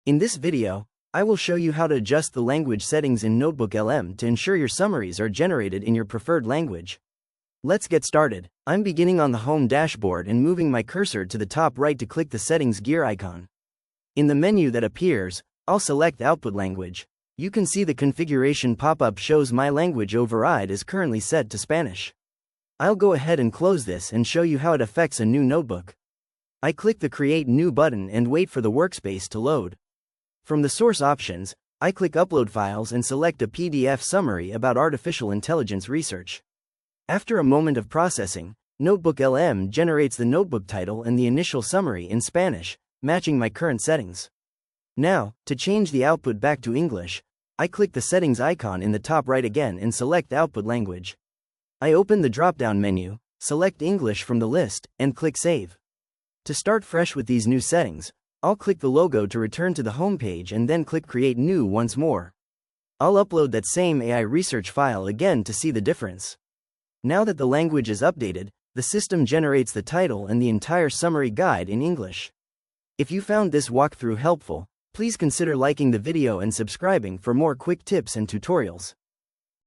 In this video, I will show you how to adjust the language settings in NotebookLM to ensure your summaries are generated in your preferred language. Let's get started. I'm beginning on the home dashboard and moving my cursor to the top right to click the settings gear icon. In the menu that appears, I'll select output language. You can see the configuration pop-up shows my language override is currently set to Spanish. I'll go ahead and close this and show you how it affects a new notebook. I click the Create New button and wait for the workspace to load. From the source options, I click Upload Files and select a PDF summary about artificial intelligence research. After a moment of processing, NotebookLM generates the notebook title and the initial summary in Spanish, matching my current settings. Now, to change the output back to English, I click the settings icon in the top right again and select Output Language. I open the drop-down menu, select English from the list, and click Save. To start fresh with these new settings, I'll click the logo to return to the home page and then click Create New once more. I'll upload that same AI research file again to see the difference. Now that the language is updated, the system generates the title and the entire summary guide in English. If you found this walkthrough helpful, please consider liking the video and subscribing for more quick tips and tutorials.